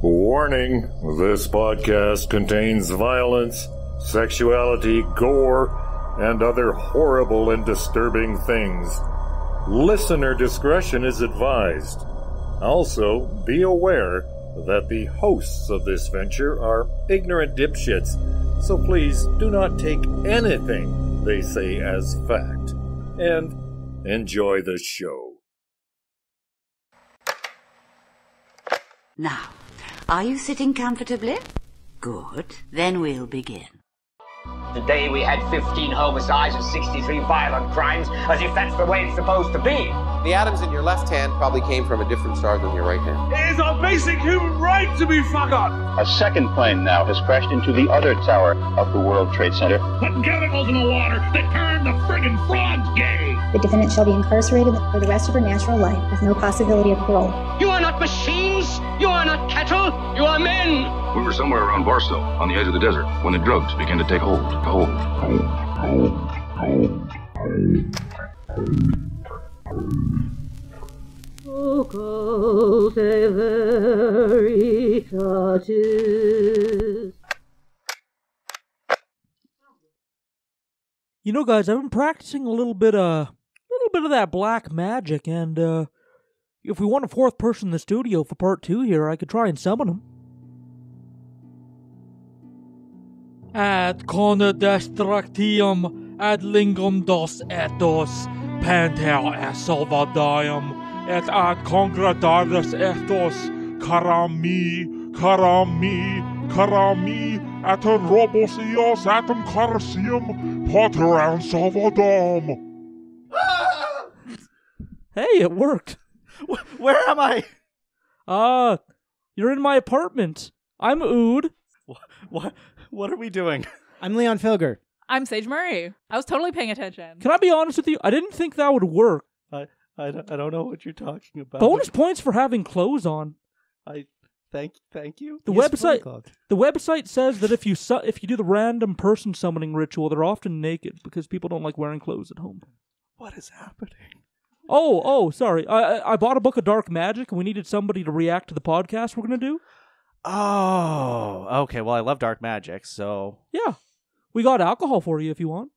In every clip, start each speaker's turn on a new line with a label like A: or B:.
A: Warning, this podcast contains violence, sexuality, gore, and other horrible and disturbing things. Listener discretion is advised. Also, be aware that the hosts of this venture are ignorant dipshits, so please do not take anything they say as fact. And enjoy the show.
B: Now, are you sitting comfortably? Good. Then we'll begin.
C: Today we had 15 homicides and 63 violent crimes, as if that's the way it's supposed to be.
D: The atoms in your left hand probably came from a different star than your right hand.
E: It is our basic human right to be fucked up.
F: A second plane now has crashed into the other tower of the World Trade Center.
G: Putting chemicals in the water that turn the friggin' frogs gay.
H: The defendant shall be incarcerated for the rest of her natural life with no possibility of parole.
I: You are not machines. You are not cattle. You are men.
J: We were somewhere around Barstow, on the edge of the desert, when the drugs began to take hold.
K: You know, guys, I've been practicing a little bit of that black magic, and if we want a fourth person in the studio for part 2 here, I could try and summon him. Ad conde destructium ad lingum dos etos panter et salvadium et ad congregaris etos carami et robosios atom carsium poter and salvadom. Hey, it worked.
L: Where am I?
K: You're in my apartment. I'm Ood.
L: What are we doing?
M: I'm Leon Filger.
N: I'm Sage Murray. I was totally paying attention.
K: Can I be honest with you? I didn't think that would work.
L: I don't know what you're talking about.
K: Bonus points for having clothes on.
L: Thank you.
K: The website says that if you do the random person summoning ritual, they're often naked because people don't like wearing clothes at home.
L: What is happening?
K: Oh, sorry. I bought a book of dark magic, and we needed somebody to react to the podcast we're going to do.
L: Oh, okay. Well, I love dark magic, so...
K: Yeah. We got alcohol for you if you want.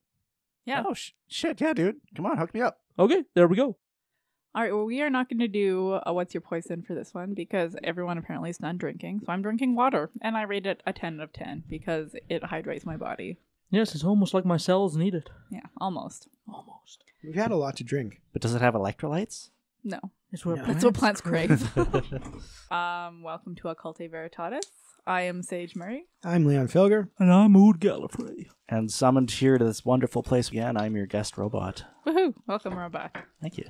N: Yeah.
L: Oh, shit. Yeah, dude. Come on, hook me up.
K: Okay, there we go.
N: All right, well, we are not going to do a What's Your Poison for this one because everyone apparently is done drinking. So I'm drinking water, and I rate it a 10 out of 10 because it hydrates my body.
K: Yes, it's almost like my cells need it.
N: Yeah, almost.
M: We've had a lot to drink.
L: But does it have electrolytes?
N: No.
K: That's what
N: plants crave. Welcome to Occulte Veritatis. I am Sage Murray.
M: I'm Leon Filger.
K: And I'm Ood Gallifrey.
L: And summoned here to this wonderful place again, I'm your guest robot.
N: Woohoo! Welcome, robot.
L: Thank you.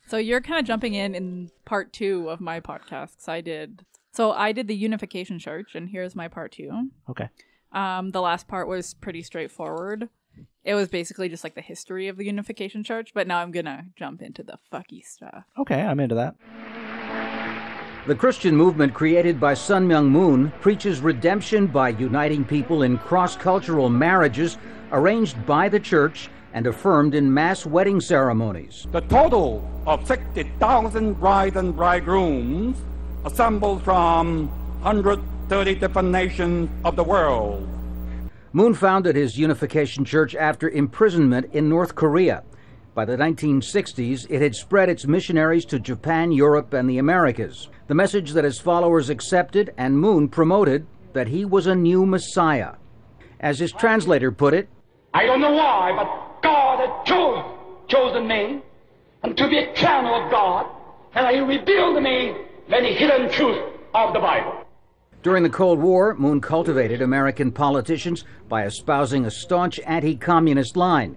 N: So you're kind of jumping in part 2 of my podcast. I did the Unification Church, and here's my part 2.
L: Okay.
N: The last part was pretty straightforward. It was basically just like the history of the Unification Church, but now I'm gonna jump into the fucky stuff.
L: Okay, I'm into that.
O: The Christian movement created by Sun Myung Moon preaches redemption by uniting people in cross-cultural marriages arranged by the church and affirmed in mass wedding ceremonies.
P: The total of 60,000 brides and bridegrooms assembled from 130 different nations of the world.
O: Moon founded his Unification Church after imprisonment in North Korea. By the 1960s, it had spread its missionaries to Japan, Europe, and the Americas. The message that his followers accepted and Moon promoted that he was a new Messiah. As his translator put it,
I: I don't know why, but God had chosen me and to be a channel of God, and He revealed to me many hidden truths of the Bible.
O: During the Cold War, Moon cultivated American politicians by espousing a staunch anti-communist line.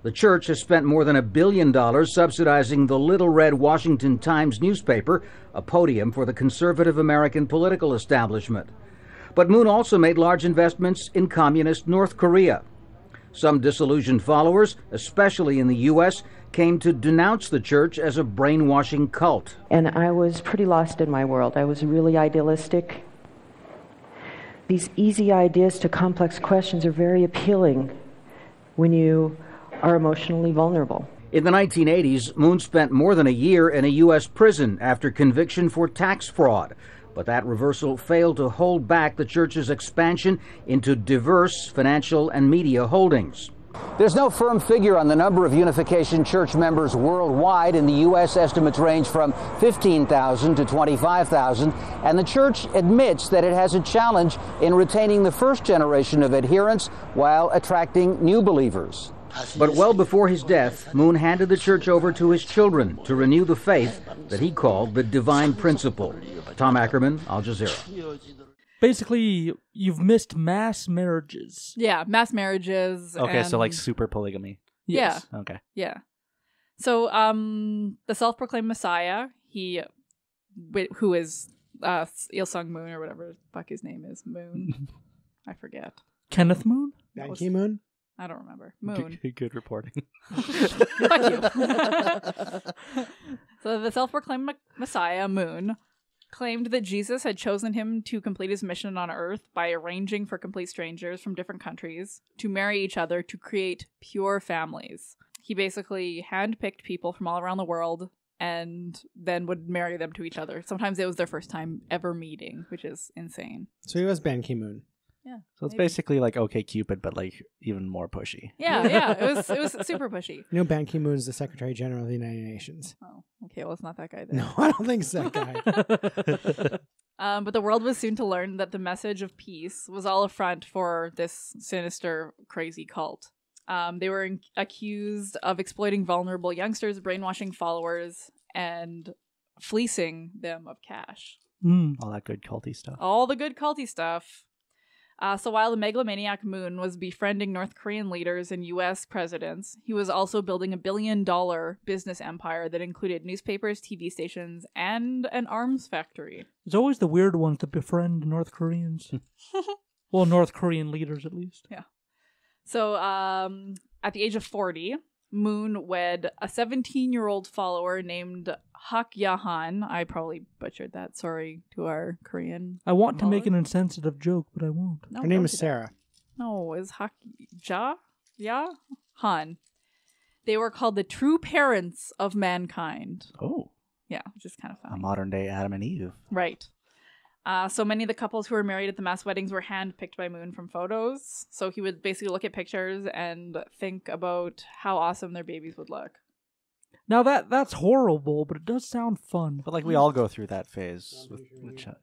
O: The church has spent more than $1 billion subsidizing the Little Red Washington Times newspaper, a podium for the conservative American political establishment. But Moon also made large investments in communist North Korea. Some disillusioned followers, especially in the U.S., came to denounce the church as a brainwashing cult.
Q: And I was pretty lost in my world. I was really idealistic. These easy ideas to complex questions are very appealing when you are emotionally vulnerable.
O: In the 1980s, Moon spent more than a year in a U.S. prison after conviction for tax fraud. but that reversal failed to hold back the church's expansion into diverse financial and media holdings. There's no firm figure on the number of Unification Church members worldwide. In the U.S., estimates range from 15,000 to 25,000, and the church admits that it has a challenge in retaining the first generation of adherents while attracting new believers. But well before his death, Moon handed the church over to his children to renew the faith that he called the divine principle. Tom Ackerman, Al Jazeera.
K: Basically, you've missed mass marriages.
N: Yeah, mass marriages.
L: Okay, so like
N: and-
L: super polygamy.
N: Yes.
K: Yeah.
L: Okay.
N: Yeah. So, the self-proclaimed Messiah, who is Il Sung Moon or whatever the fuck his name is, Moon. I forget.
K: Kenneth Moon?
M: Ban Ki-moon?
N: I don't remember. Moon.
L: Good reporting.
N: Fuck you. So the self-proclaimed Messiah, Moon, claimed that Jesus had chosen him to complete his mission on Earth by arranging for complete strangers from different countries to marry each other to create pure families. He basically handpicked people from all around the world and then would marry them to each other. Sometimes it was their first time ever meeting, which is insane.
M: So he was Ban Ki-moon.
N: Yeah.
L: So it's basically like OkCupid, but like even more pushy.
N: Yeah. It was super pushy.
M: You know, Ban Ki-moon is the Secretary General of the United Nations.
N: Oh, okay. Well, it's not that guy then.
M: No, I don't think it's that guy.
N: But the world was soon to learn that the message of peace was all a front for this sinister, crazy cult. They were accused of exploiting vulnerable youngsters, brainwashing followers, and fleecing them of cash.
L: All that good culty stuff.
N: All the good culty stuff. So while the megalomaniac Moon was befriending North Korean leaders and U.S. presidents, he was also building $1 billion business empire that included newspapers, TV stations, and an arms factory.
K: It's always the weird ones that befriend North Koreans. Well, North Korean leaders, at least.
N: Yeah. So at the age of 40, Moon wed a 17-year-old follower named Hak Ya-han. I probably butchered that. Sorry to our Korean.
K: I want to make an insensitive joke, but I won't.
N: No,
M: Her name
N: don't
M: is
N: do that.
M: Sarah.
N: No, is Hak Ya-han. They were called the true parents of mankind.
L: Oh.
N: Yeah, which is kind of
L: A
N: funny.
L: modern day Adam and Eve.
N: Right. So many of the couples who were married at the mass weddings were handpicked by Moon from photos. So he would basically look at pictures and think about how awesome their babies would look.
K: Now that's horrible, but it does sound fun.
L: But like we all go through that phase. With yeah.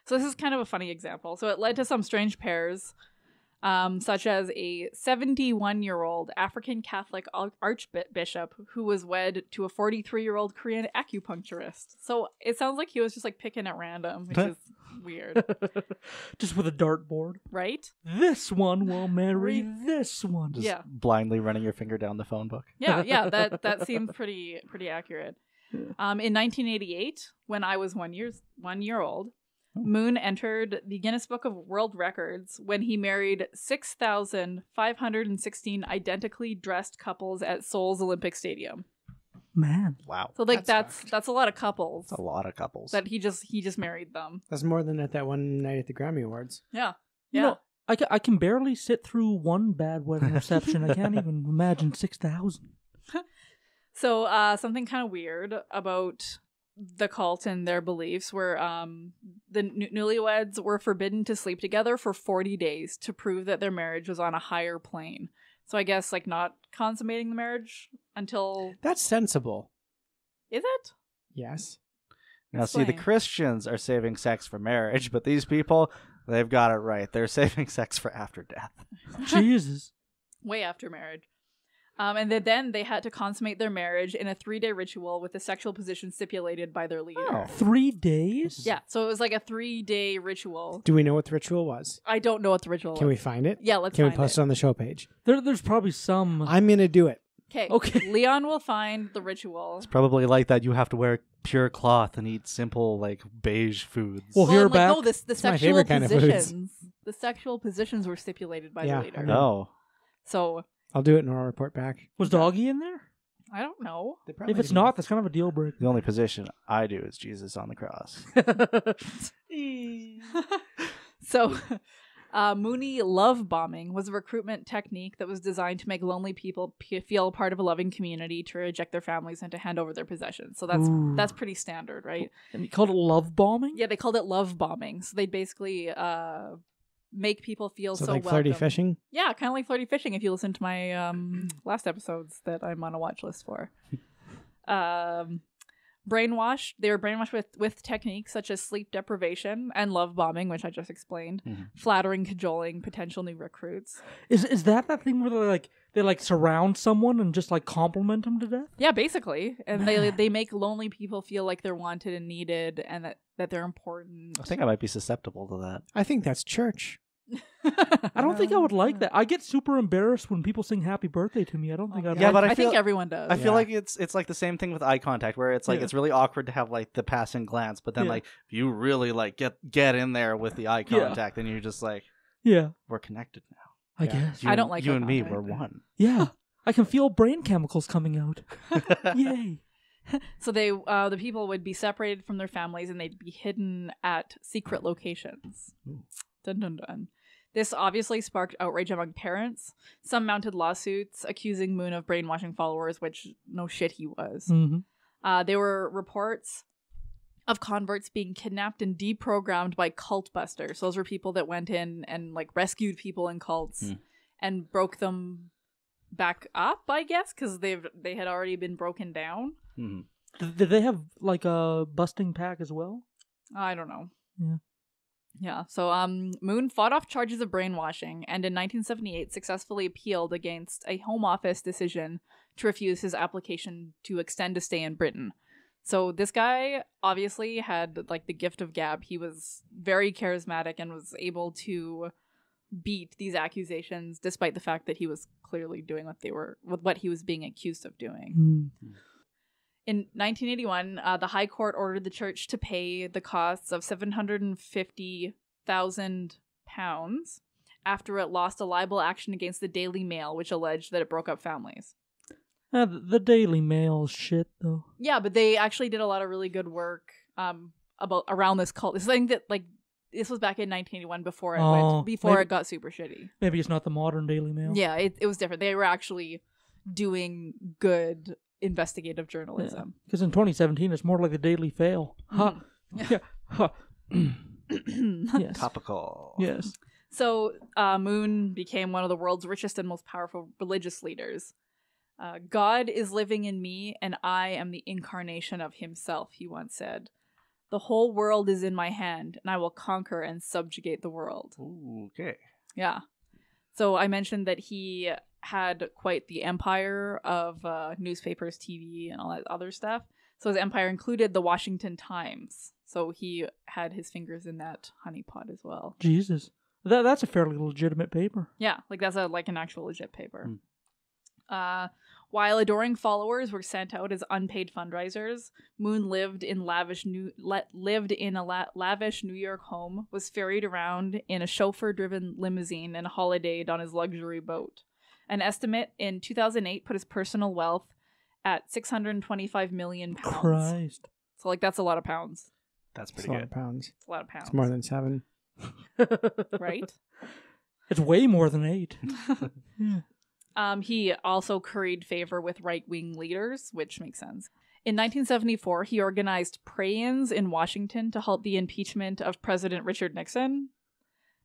N: So this is kind of a funny example. So it led to some strange pairs, such as a 71-year-old African Catholic archbishop who was wed to a 43-year-old Korean acupuncturist. So it sounds like he was just like picking at random, which is weird.
K: Just with a dartboard.
N: Right?
K: This one will marry this one.
L: Just
N: Yeah.
L: blindly running your finger down the phone book.
N: Yeah, that seems pretty accurate. In 1988, when I was 1 year old, Moon entered the Guinness Book of World Records when he married 6,516 identically dressed couples at Seoul's Olympic Stadium.
K: Man.
L: Wow.
N: So like that's a lot of couples.
L: That's a lot of couples.
N: That he just married them.
M: That's more than at that one night at the Grammy Awards.
N: Yeah.
K: You know, I can barely sit through one bad wedding reception. I can't even imagine 6,000.
N: So something kind of weird about the cult and their beliefs were the newlyweds were forbidden to sleep together for 40 days to prove that their marriage was on a higher plane. So I guess like not consummating the marriage until...
M: That's sensible.
N: Is it?
M: Yes.
L: Now see, the Christians are saving sex for marriage, but these people, they've got it right. They're saving sex for after death.
K: Jesus.
N: Way after marriage. And then they had to consummate their marriage in a 3-day ritual with the sexual position stipulated by their leader.
K: Oh, 3 days?
N: Yeah, so it was like a 3-day ritual.
M: Do we know what the ritual was?
N: I don't know what the ritual was.
M: Can we find it?
N: Yeah, let's
M: Can
N: find
M: we post it on the show page?
K: There's probably some...
M: I'm going to do it.
N: Okay. Leon will find the ritual.
L: It's probably like that. You have to wear pure cloth and eat simple, like, beige foods.
K: Well, here back.
N: No, the sexual positions. The sexual positions were stipulated by the leader.
L: Oh.
N: So...
M: I'll do it and I'll report back.
K: Was Doggy in there?
N: I don't know.
K: If it's not, that's kind of a deal breaker.
L: The only position I do is Jesus on the cross.
N: So, Mooney love bombing was a recruitment technique that was designed to make lonely people feel part of a loving community, to reject their families, and to hand over their possessions. So that's pretty standard, right?
K: And you called it love bombing?
N: Yeah, they called it love bombing. So they'd basically make people feel so
R: like
N: welcome.
R: flirty fishing?
N: Yeah, kind of like flirty fishing if you listen to my last episodes that I'm on a watch list for. Brainwashed. They were brainwashed with techniques such as sleep deprivation and love bombing, which I just explained. Flattering, cajoling potential new recruits.
K: Is that thing where they surround someone and just compliment them to death?
N: Yeah, basically. And they make lonely people feel like they're wanted and needed, and that they're important.
L: I think I might be susceptible to that.
R: I think that's church.
K: I don't think I would like that. I get super embarrassed when people sing happy birthday to me. I don't think I'd
L: but
N: I think everyone does.
L: I feel like it's like the same thing with eye contact, where it's it's really awkward to have the passing glance, but then if you really get in there with the eye contact, then you're just we're connected now.
K: I guess.
N: I don't like
L: you
N: eye
L: and me,
N: contact.
L: we're one.
K: Yeah. I can feel brain chemicals coming out. Yay.
N: So the people would be separated from their families, and they'd be hidden at secret locations. Dun dun dun. This obviously sparked outrage among parents. Some mounted lawsuits accusing Moon of brainwashing followers, which no shit he was. There were reports of converts being kidnapped and deprogrammed by cult busters. Those were people that went in and rescued people in cults and broke them back up, I guess, because they had already been broken down.
K: Did they have a busting pack as well?
N: I don't know.
K: Yeah.
N: Yeah, so Moon fought off charges of brainwashing, and in 1978 successfully appealed against a Home Office decision to refuse his application to extend a stay in Britain. So this guy obviously had the gift of gab. He was very charismatic and was able to beat these accusations, despite the fact that he was clearly doing what he was being accused of doing. In 1981, the High Court ordered the church to pay the costs of £750,000 after it lost a libel action against the Daily Mail, which alleged that it broke up families.
K: The Daily Mail's shit, though.
N: Yeah, but they actually did a lot of really good work around this cult. This thing that this was back in 1981 before it got super shitty.
K: Maybe it's not the modern Daily Mail.
N: Yeah, it was different. They were actually doing good investigative journalism.
K: Because in 2017, it's more like the Daily Fail. Yeah. Yes.
L: Topical.
K: Yes.
N: So Moon became one of the world's richest and most powerful religious leaders. God is living in me, and I am the incarnation of himself, he once said. The whole world is in my hand, and I will conquer and subjugate the world.
L: Ooh, okay.
N: Yeah. So I mentioned that he had quite the empire of newspapers, TV, and all that other stuff. So his empire included the Washington Times. So he had his fingers in that honeypot as well.
K: Jesus. That's a fairly legitimate paper.
N: Yeah, that's an actual legit paper. While adoring followers were sent out as unpaid fundraisers, Moon lived in a lavish New York home, was ferried around in a chauffeur-driven limousine, and holidayed on his luxury boat. An estimate in 2008 put his personal wealth at £625 million.
K: Christ.
N: So that's a lot of pounds.
L: That's pretty
R: good.
L: It's
R: a lot of pounds.
N: It's a lot of pounds.
R: It's more than 7.
N: Right?
K: It's way more than 8. Yeah.
N: He also curried favor with right-wing leaders, which makes sense. In 1974, he organized pray-ins in Washington to halt the impeachment of President Richard Nixon.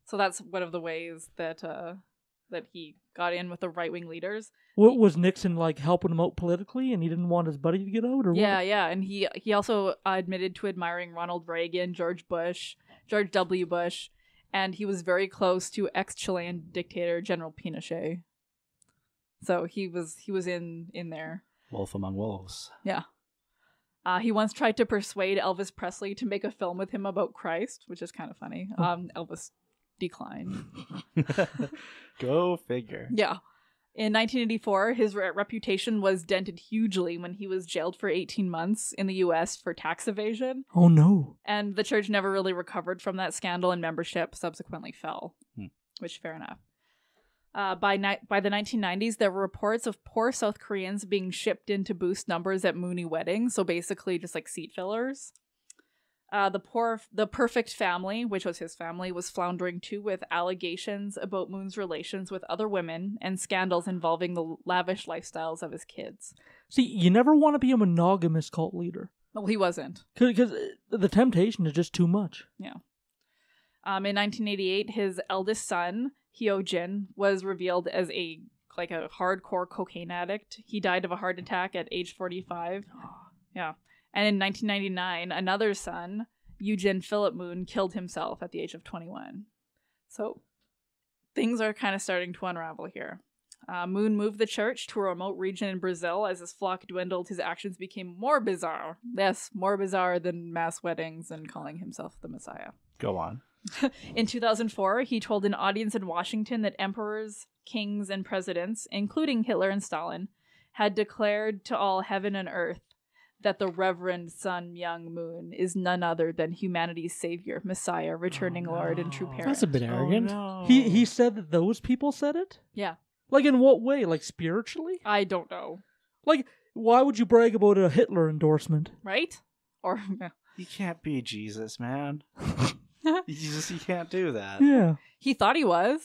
N: So that's one of the ways that he got in with the right-wing leaders.
K: What was Nixon helping him out politically, and he didn't want his buddy to get out, or
N: yeah,
K: what?
N: Yeah, and he also admitted to admiring Ronald Reagan, George W. Bush, and he was very close to ex-Chilean dictator General Pinochet. So he was in there.
L: Wolf among wolves.
N: Yeah. He once tried to persuade Elvis Presley to make a film with him about Christ, which is kind of funny. Elvis declined.
L: Go figure.
N: Yeah. In 1984, his reputation was dented hugely when he was jailed for 18 months in the U.S. for tax evasion.
K: Oh, no.
N: And the church never really recovered from that scandal, and membership subsequently fell, which fair enough. By the 1990s, there were reports of poor South Koreans being shipped in to boost numbers at Mooney weddings, so basically just seat fillers. The Perfect Family, which was his family, was floundering too with allegations about Moon's relations with other women and scandals involving the lavish lifestyles of his kids.
K: See, you never want to be a monogamous cult leader.
N: Well, he wasn't.
K: Because the temptation is just too much.
N: Yeah. In 1988, his eldest son, Hyo-jin, was revealed as a hardcore cocaine addict. He died of a heart attack at age 45. Yeah. And in 1999, another son, Eugene Philip Moon, killed himself at the age of 21. So things are kind of starting to unravel here. Moon moved the church to a remote region in Brazil. As his flock dwindled, his actions became more bizarre. Yes, more bizarre than mass weddings and calling himself the Messiah.
L: Go on.
N: In 2004, he told an audience in Washington that emperors, kings, and presidents, including Hitler and Stalin, had declared to all heaven and earth that the Reverend Sun Myung Moon is none other than humanity's savior, Messiah, returning Lord, and true parent.
R: That's a bit arrogant.
L: No.
K: He said that those people said it?
N: Yeah.
K: Like, in what way? Like, spiritually?
N: I don't know.
K: Like, why would you brag about a Hitler endorsement?
N: Right? Or
L: you can't be Jesus, man. You can't do that.
K: Yeah.
N: He thought he was.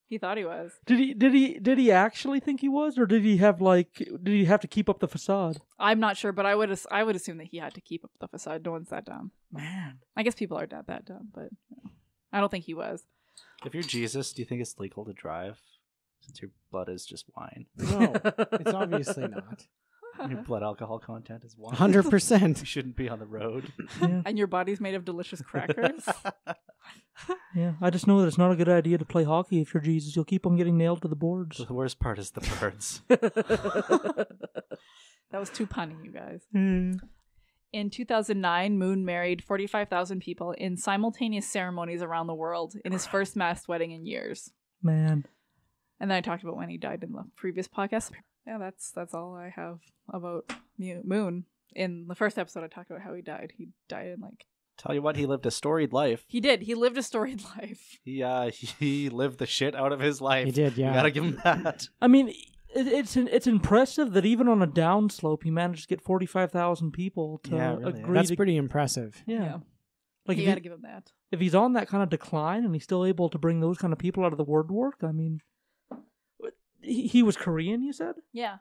K: Did he actually think he was, or did he have to keep up the facade?
N: I'm not sure, but I would assume that he had to keep up the facade. No one's that dumb.
K: Man.
N: I guess people are that dumb, but I don't think he was.
L: If you're Jesus, do you think it's legal to drive since your blood is just wine?
R: No, it's obviously not.
L: Your blood alcohol content is wine.
R: 100%.
L: You shouldn't be on the road.
K: Yeah.
N: And your body's made of delicious crackers.
K: Yeah, I just know that it's not a good idea to play hockey if you're Jesus. You'll keep on getting nailed to the boards.
L: The worst part is the birds.
N: That was too punny, you guys. In 2009, Moon married 45,000 people in simultaneous ceremonies around the world in his first mass wedding in years.
K: Man.
N: And then I talked about when he died in the previous podcast. Yeah, that's all I have about Moon. In the first episode, I talked about how he died. He died in
L: Tell you what, he lived a storied life.
N: He did. He lived a storied life.
L: He lived the shit out of his life.
R: He did, yeah.
L: You gotta give him that.
K: I mean, it's impressive that even on a downslope, he managed to get 45,000 people to agree.
R: That's pretty impressive.
K: Yeah.
N: Like you gotta give him that.
K: If he's on that kind of decline and he's still able to bring those kind of people out of the woodwork, I mean, he was Korean, you said?
N: Yeah.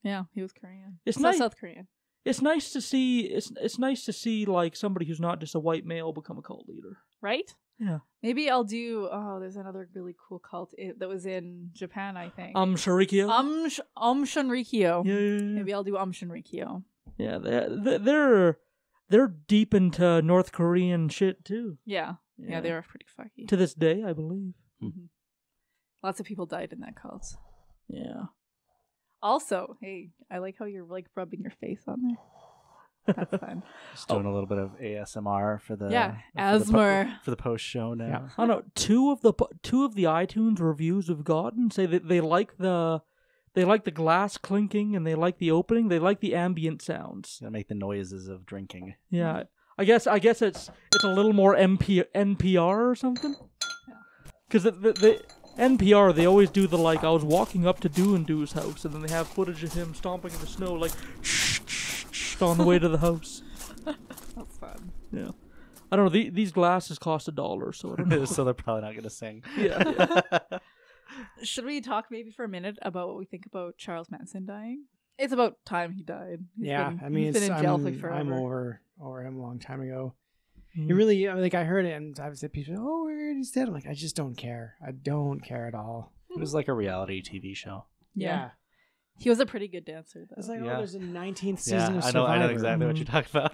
N: Yeah, he was Korean.
K: It's nice.
N: South Korean.
K: It's nice to see. It's nice to see like somebody who's not just a white male become a cult leader.
N: Right?
K: Yeah.
N: Maybe I'll do. Oh, there's another really cool cult that was in Japan, I think.
K: Shinrikyo.
N: Shinrikyo.
K: Yeah.
N: Maybe I'll do Shinrikyo.
K: Yeah, they're deep into North Korean shit too.
N: Yeah, they are pretty fucky.
K: To this day, I believe.
N: Mm-hmm. Lots of people died in that cult.
K: Yeah.
N: Also, hey, I like how you're rubbing your face on there. That's fun.
L: Just doing a little bit of ASMR for the
N: ASMR
L: for the post show now.
K: Yeah. I don't know. Two of the iTunes reviews we've gotten say that they like the glass clinking and they like the opening. They like the ambient sounds.
L: Gotta make the noises of drinking.
K: Yeah, I guess it's a little more NPR or something. Because the NPR, they always do the I was walking up to Do and Do's house, and then they have footage of him stomping in the snow on the way to the house.
N: That's fun.
K: Yeah. I don't know, these glasses cost $1, so I don't know.
L: So they're probably not going to sing.
K: Yeah.
N: Should we talk maybe for a minute about what we think about Charles Manson dying? It's about time he died. He's been in jail forever.
R: I'm over him a long time ago. He really, I heard it, and I've said people, oh, he's dead. I'm like, I just don't care. I don't care at all.
L: It was like a reality TV show.
N: Yeah. He was a pretty good dancer, though.
R: It's like, there's a 19th season of Survivor.
L: I know exactly what you're talking about.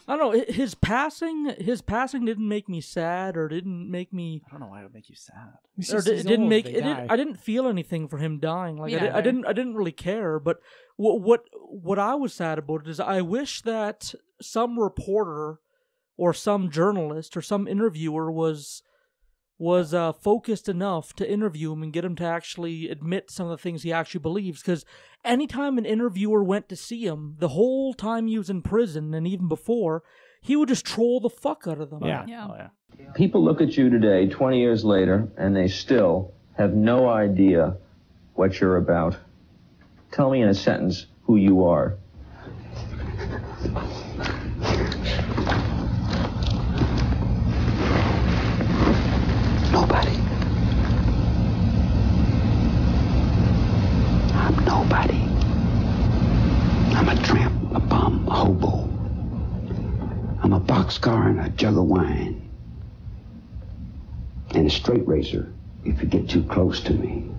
K: I don't know. His passing didn't make me sad, or didn't make me.
L: I don't know why it would make you sad.
K: Or it didn't make it. I didn't feel anything for him dying. I didn't really care. But what I was sad about is I wish that some reporter or some journalist or some interviewer was focused enough to interview him and get him to actually admit some of the things he actually believes. Because anytime an interviewer went to see him, the whole time he was in prison and even before, he would just troll the fuck out of them.
N: Yeah.
L: Oh, yeah.
S: People look at you today, 20 years later, and they still have no idea what you're about. Tell me in a sentence who you are.
T: I'm a boxcar and a jug of wine. And a straight racer if you get too close to me.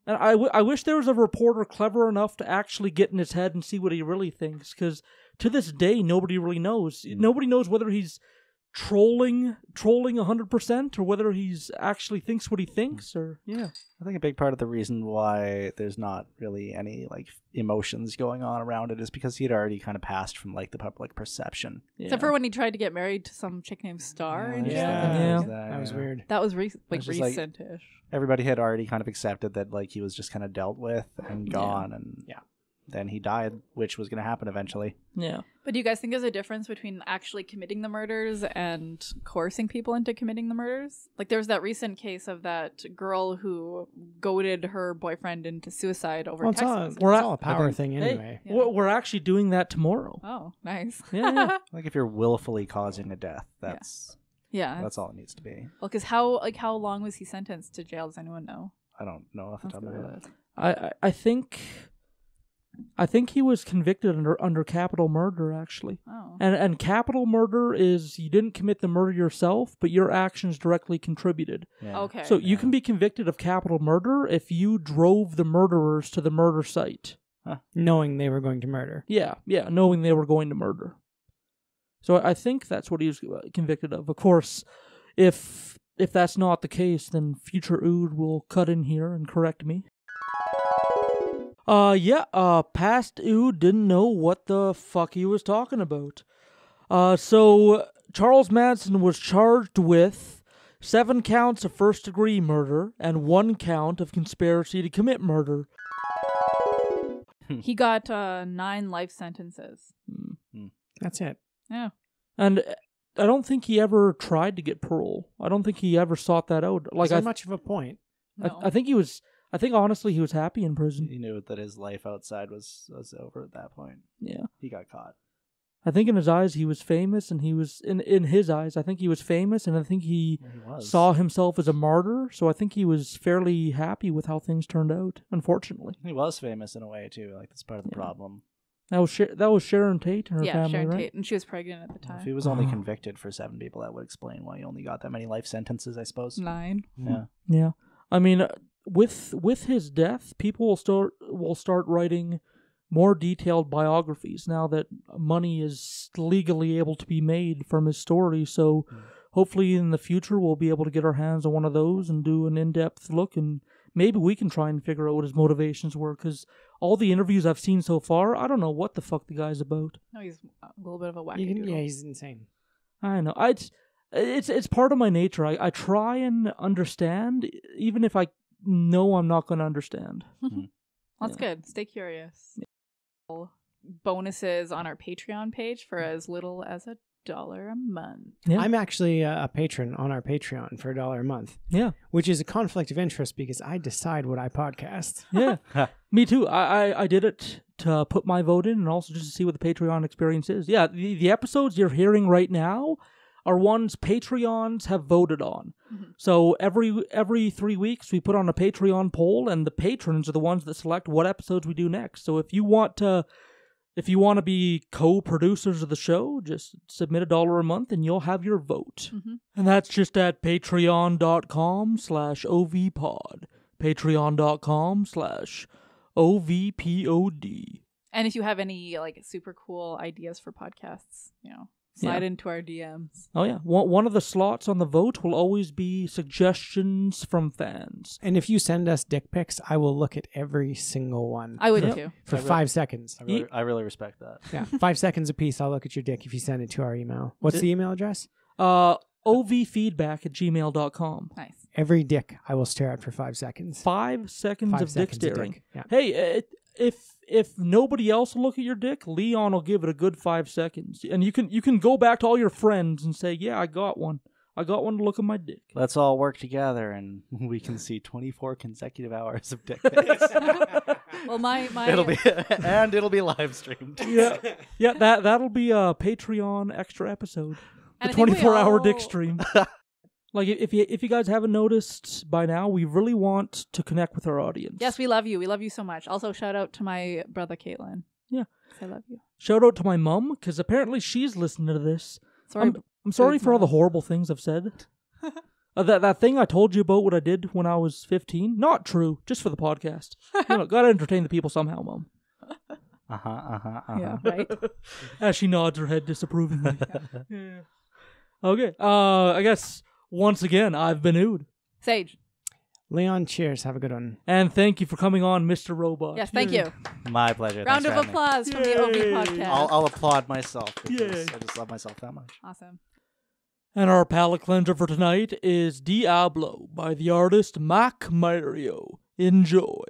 K: And I wish there was a reporter clever enough to actually get in his head and see what he really thinks, because to this day, nobody really knows. Nobody knows whether he's trolling 100% or whether he's actually thinks what he thinks. Or
L: I think a big part of the reason why there's not really any like emotions going on around it is because he'd already kind of passed from like the public perception.
N: Except for when he tried to get married to some chick named Star.
R: That was weird.
N: That was recent-ish.
L: Everybody had already kind of accepted that like he was just kind of dealt with and gone, and then he died, which was going to happen eventually.
K: Yeah.
N: But do you guys think there's a difference between actually committing the murders and coercing people into committing the murders? Like there was that recent case of that girl who goaded her boyfriend into suicide over text messages.
R: It's all a power thing anyway.
K: Hey, we're actually doing that tomorrow.
N: Oh, nice.
K: Yeah.
L: Like if you're willfully causing a death, that's that's all it needs to be.
N: Well, because how long was he sentenced to jail? Does anyone know?
L: I don't know off the top of my head.
K: I think he was convicted under capital murder, actually.
N: Oh.
K: And capital murder is you didn't commit the murder yourself, but your actions directly contributed.
L: Yeah.
N: Okay.
K: So you can be convicted of capital murder if you drove the murderers to the murder site.
R: Knowing they were going to murder.
K: Yeah, knowing they were going to murder. So I think that's what he was convicted of. Of course, if that's not the case, then future Ood will cut in here and correct me. Past Ood didn't know what the fuck he was talking about. So Charles Manson was charged with 7 counts of first-degree murder and 1 count of conspiracy to commit murder.
N: He got 9 life sentences.
R: That's it.
N: Yeah.
K: And I don't think he ever tried to get parole. I don't think he ever sought that out. Like,
R: Is there much of a point?
N: No.
K: I think honestly he was happy in prison.
L: He knew that his life outside was over at that point.
K: Yeah.
L: He got caught.
K: I think in his eyes he was famous, and he was in his eyes I think he was famous, and I think he saw himself as a martyr, so I think he was fairly happy with how things turned out, unfortunately.
L: He was famous in a way too, like that's part of the problem.
K: That was Sharon Tate and her family,
N: Sharon
K: right?
N: Tate, and she was pregnant at the time.
L: If he was only convicted for 7 people, that would explain why he only got that many life sentences, I suppose.
N: 9.
K: Yeah. I mean, with his death, people will start writing more detailed biographies now that money is legally able to be made from his story. So hopefully in the future we'll be able to get our hands on one of those and do an in-depth look, and maybe we can try and figure out what his motivations were, because all the interviews I've seen so far, I don't know what the fuck the guy's about.
N: No, he's a little bit of a wacky.
R: Yeah, he's insane.
K: I know. It's part of my nature. I try and understand, even if I know I'm not going to understand.
N: That's good. Stay curious. Bonuses on our Patreon page for as little as $1 a month.
K: Yeah.
R: I'm actually a patron on our Patreon for $1 a month.
K: Yeah.
R: Which is a conflict of interest because I decide what I podcast.
K: Yeah. Me too. I did it to put my vote in and also just to see what the Patreon experience is. Yeah, the episodes you're hearing right now are ones Patreons have voted on. Mm-hmm. So every 3 weeks we put on a Patreon poll, and the patrons are the ones that select what episodes we do next. So if you want to be co-producers of the show, just submit $1 a month and you'll have your vote. Mm-hmm. And that's just at patreon.com/ovpod. Patreon.com/ovpod.
N: And if you have any like super cool ideas for podcasts, slide into our DMs.
K: Oh yeah, one of the slots on the vote will always be suggestions from fans.
R: And if you send us dick pics, I will look at every single one.
N: I would too.
R: For 5 seconds.
L: I really respect that.
R: Yeah, 5 seconds a piece. I'll look at your dick if you send it to our email. What's the email address?
K: ovfeedback@gmail.com.
N: Nice.
R: Every dick I will stare at for 5 seconds.
K: 5 seconds of dick staring.
R: Yeah.
K: Hey, if nobody else will look at your dick, Leon will give it a good 5 seconds, and you can go back to all your friends and say, "Yeah, I got one. I got one to look at my dick."
L: Let's all work together, and we can see 24 consecutive hours of dick pics.
N: Well, my
L: it'll be live streamed.
K: Yeah, that'll be a Patreon extra episode.
N: And
K: the 24-hour dick stream. Like, if you guys haven't noticed by now, we really want to connect with our audience.
N: Yes, we love you. We love you so much. Also, shout out to my brother, Caitlin.
K: Yeah.
N: I love you.
K: Shout out to my mom, because apparently she's listening to this.
N: Sorry,
K: I'm sorry for all the horrible things I've said. That thing I told you about what I did when I was 15, not true, just for the podcast. Gotta entertain the people somehow, Mom.
N: Yeah, right.
K: As she nods her head disapprovingly. Yeah. Okay, I guess once again, I've been Ood.
N: Sage.
R: Leon, cheers. Have a good one.
K: And thank you for coming on, Mr. Robot.
N: Yes, thank you.
L: My pleasure.
N: Round of applause from the OB podcast.
L: I'll applaud myself because
K: Yay.
L: I just love myself that much.
N: Awesome.
K: And our palate cleanser for tonight is Diablo by the artist MackMario. Enjoy.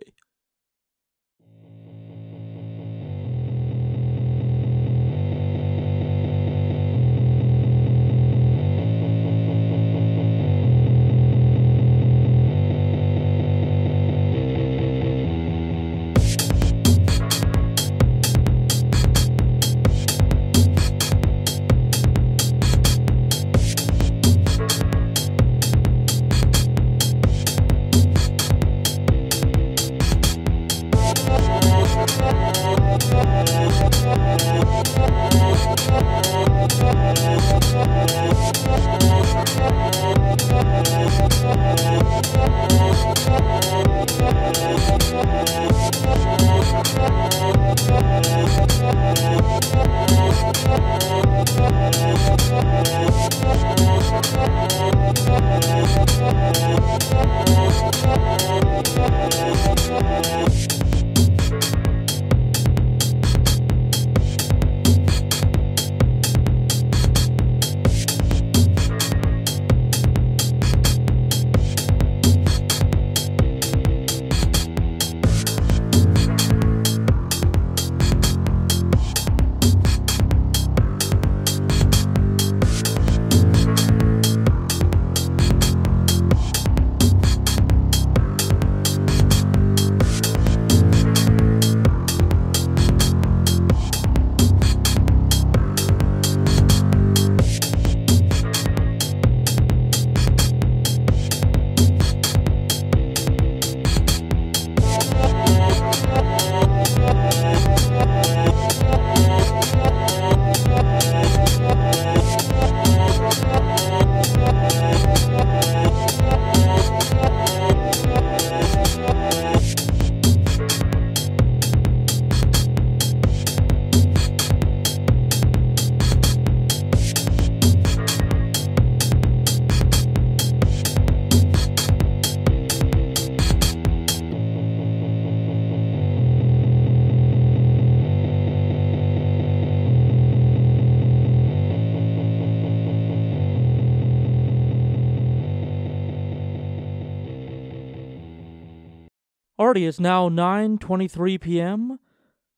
K: Alrighty, it's now 9:23 p.m.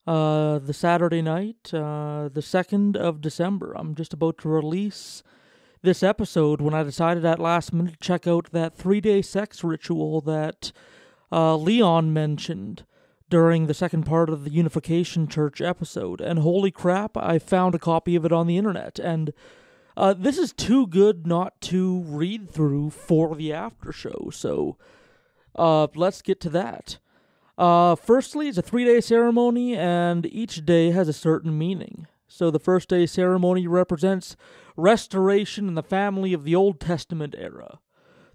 K: The Saturday night, the 2nd of December. I'm just about to release this episode when I decided at last minute to check out that 3-day sex ritual that Leon mentioned during the second part of the Unification Church episode. And holy crap, I found a copy of it on the internet. And this is too good not to read through for the Aftershow, so let's get to that. Firstly, it's a 3-day ceremony, and each day has a certain meaning. So the first day ceremony represents restoration in the family of the Old Testament era.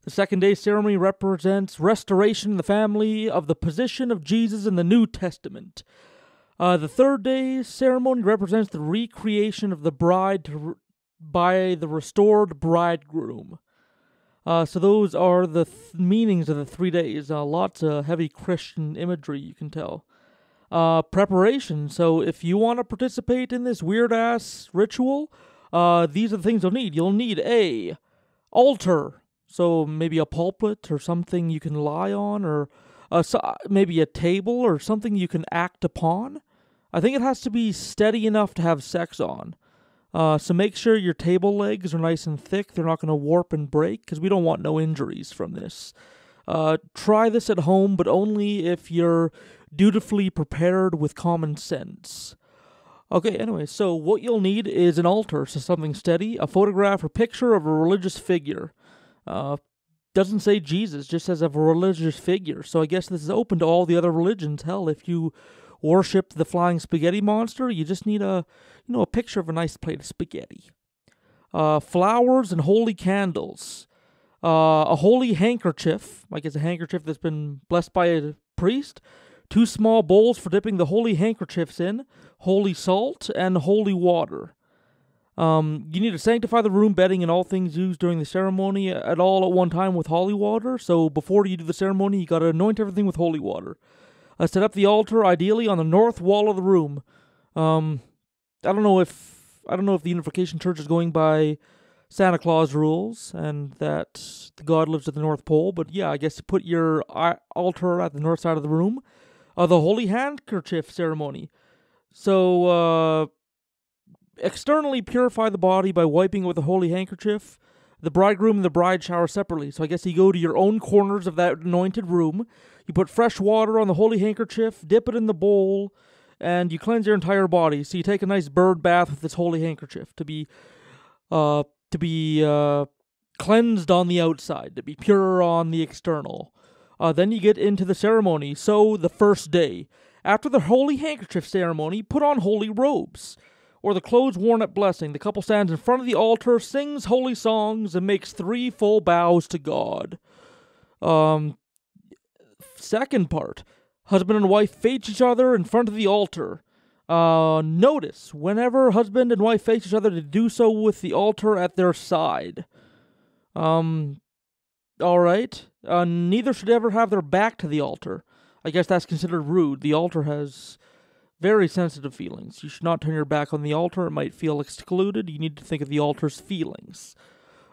K: The second day ceremony represents restoration in the family of the position of Jesus in the New Testament. The third day ceremony represents the recreation of the bride by the restored bridegroom. So those are the meanings of the 3 days. Lots of heavy Christian imagery, you can tell. Preparation. So if you want to participate in this weird-ass ritual, these are the things you'll need. You'll need a altar. So maybe a pulpit or something you can lie on, or maybe a table or something you can act upon. I think it has to be steady enough to have sex on. So make sure your table legs are nice and thick. They're not going to warp and break, because we don't want no injuries from this. Try this at home, but only if you're dutifully prepared with common sense. Okay, anyway, so what you'll need is an altar, so something steady, a photograph or picture of a religious figure. Doesn't say Jesus, just says of a religious figure. So I guess this is open to all the other religions. Hell, if you worship the flying spaghetti monster, you just need a picture of a nice plate of spaghetti. Flowers and holy candles. A holy handkerchief, like it's a handkerchief that's been blessed by a priest. 2 small bowls for dipping the holy handkerchiefs in. Holy salt and holy water. You need to sanctify the room, bedding, and all things used during the ceremony at all at one time with holy water. So before you do the ceremony, you got to anoint everything with holy water. Set up the altar, ideally on the north wall of the room. I don't know if the Unification Church is going by Santa Claus rules and that God lives at the North Pole, but yeah, I guess put your altar at the north side of the room. The holy handkerchief ceremony. So, externally purify the body by wiping it with a holy handkerchief. The bridegroom and the bride shower separately. So I guess you go to your own corners of that anointed room. You put fresh water on the holy handkerchief, dip it in the bowl, and you cleanse your entire body. So you take a nice bird bath with this holy handkerchief to be cleansed on the outside, to be pure on the external. Then you get into the ceremony. So the first day, after the holy handkerchief ceremony, put on holy robes, or the clothes worn at blessing. The couple stands in front of the altar, sings holy songs, and makes 3 full bows to God. Second part, husband and wife face each other in front of the altar. Notice, whenever husband and wife face each other, to do so with the altar at their side. Alright. Neither should ever have their back to the altar. I guess that's considered rude. The altar has very sensitive feelings. You should not turn your back on the altar. It might feel excluded. You need to think of the altar's feelings.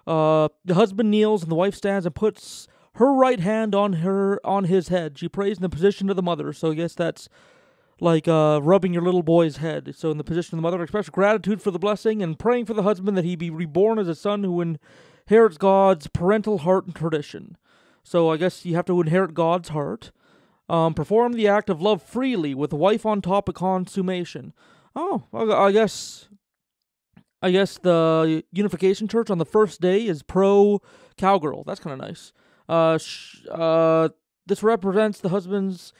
K: The husband kneels and the wife stands and puts her right hand on his head. She prays in the position of the mother. So I guess that's like rubbing your little boy's head. So in the position of the mother, express gratitude for the blessing and praying for the husband that he be reborn as a son who inherits God's parental heart and tradition. So I guess you have to inherit God's heart. Perform the act of love freely with the wife on top of consummation. Oh, I guess the Unification Church on the first day is pro cowgirl. That's kind of nice. This represents the husband's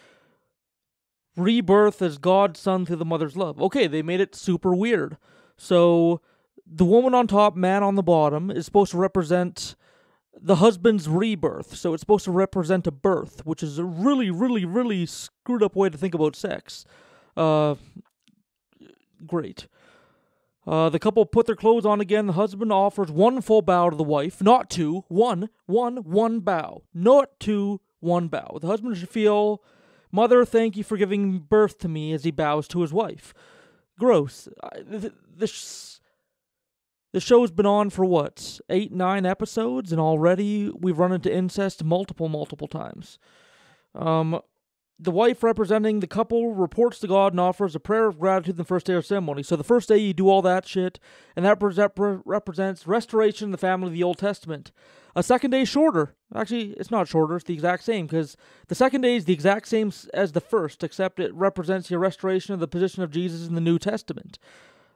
K: rebirth as God's son through the mother's love. Okay, they made it super weird. So the woman on top, man on the bottom, is supposed to represent the husband's rebirth. So it's supposed to represent a birth, which is a really, really, really screwed up way to think about sex. Great. The couple put their clothes on again. The husband offers 1 full bow to the wife, not 2. One bow. Not 2, 1 bow. The husband should feel, "Mother, thank you for giving birth to me," as he bows to his wife. Gross. The show's been on for, 8, 9 episodes, and already we've run into incest multiple times. The wife, representing the couple, reports to God and offers a prayer of gratitude in the first day of ceremony. So the first day you do all that shit, and that represents restoration in the family of the Old Testament. A second day shorter. Actually, it's not shorter, it's the exact same, because the second day is the exact same as the first, except it represents your restoration of the position of Jesus in the New Testament.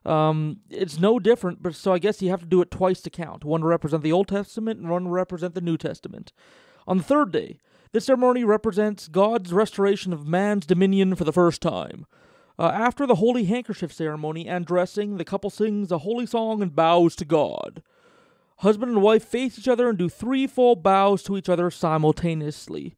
K: It's no different, but so I guess you have to do it twice to count. One to represent the Old Testament, and one to represent the New Testament. On the third day, this ceremony represents God's restoration of man's dominion for the first time. After the holy handkerchief ceremony and dressing, the couple sings a holy song and bows to God. Husband and wife face each other and do 3 full bows to each other simultaneously.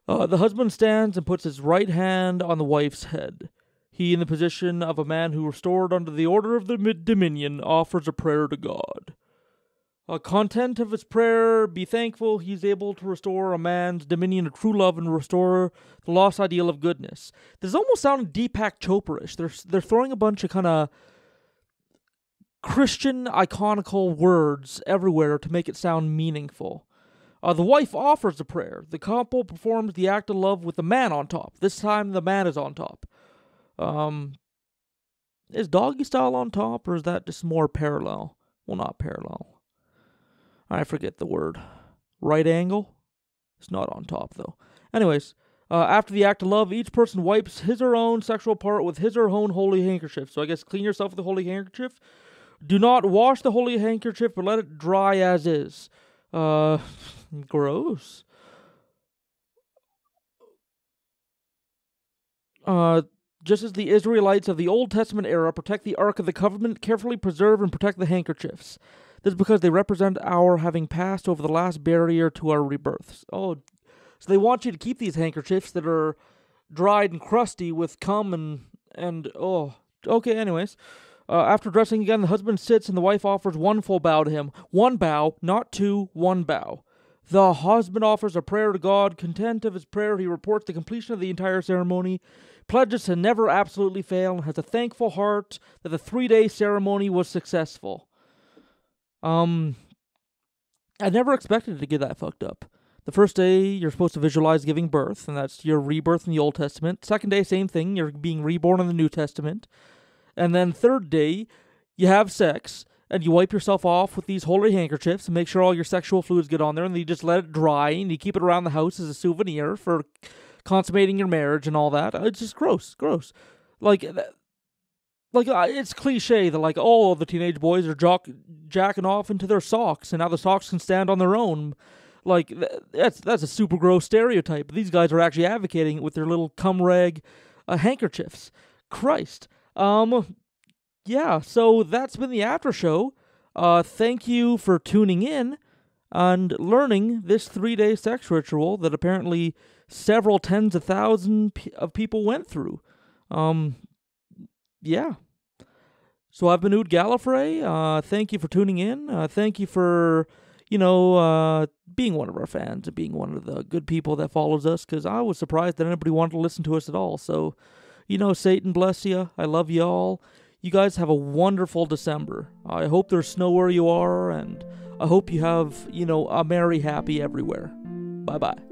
K: The husband stands and puts his right hand on the wife's head. He, in the position of a man who restored under the order of the dominion, offers a prayer to God. Content of his prayer, be thankful he's able to restore a man's dominion of true love and restore the lost ideal of goodness. This almost sounding Deepak Chopra-ish. They're throwing a bunch of kind of Christian iconical words everywhere to make it sound meaningful. The wife offers the prayer. The couple performs the act of love with the man on top. This time the man is on top. Is doggy style on top, or is that just more parallel? Well, not parallel. I forget the word. Right angle? It's not on top, though. Anyways, after the act of love, each person wipes his or her own sexual part with his or her own holy handkerchief. So I guess clean yourself with the holy handkerchief. Do not wash the holy handkerchief, but let it dry as is. Gross. just as the Israelites of the Old Testament era protect the Ark of the Covenant, carefully preserve and protect the handkerchiefs. This is because they represent our having passed over the last barrier to our rebirths. Oh, so they want you to keep these handkerchiefs that are dried and crusty with cum and oh, okay, anyways. After dressing again, the husband sits and the wife offers one full bow to him. One bow, not two, one bow. The husband offers a prayer to God. Content of his prayer, he reports the completion of the entire ceremony, pledges to never absolutely fail, and has a thankful heart that the 3-day ceremony was successful. I never expected it to get that fucked up. The first day, you're supposed to visualize giving birth, and that's your rebirth in the Old Testament. Second day, same thing, you're being reborn in the New Testament. And then third day, you have sex, and you wipe yourself off with these holy handkerchiefs and make sure all your sexual fluids get on there, and then you just let it dry, and you keep it around the house as a souvenir for consummating your marriage and all that. It's just gross. Like, it's cliche that, like, all the teenage boys are jacking off into their socks, and now the socks can stand on their own. Like, that's a super gross stereotype. These guys are actually advocating it with their little cum rag handkerchiefs. Christ. Yeah, so that's been the Aftershow. Thank you for tuning in and learning this 3-day sex ritual that apparently several tens of thousands of people went through. Yeah. So I've been Ood Gallifrey. Thank you for tuning in. Thank you for, being one of our fans and being one of the good people that follows us, because I was surprised that anybody wanted to listen to us at all. So, Satan bless you. I love you all. You guys have a wonderful December. I hope there's snow where you are, and I hope you have, a merry, happy everywhere. Bye-bye.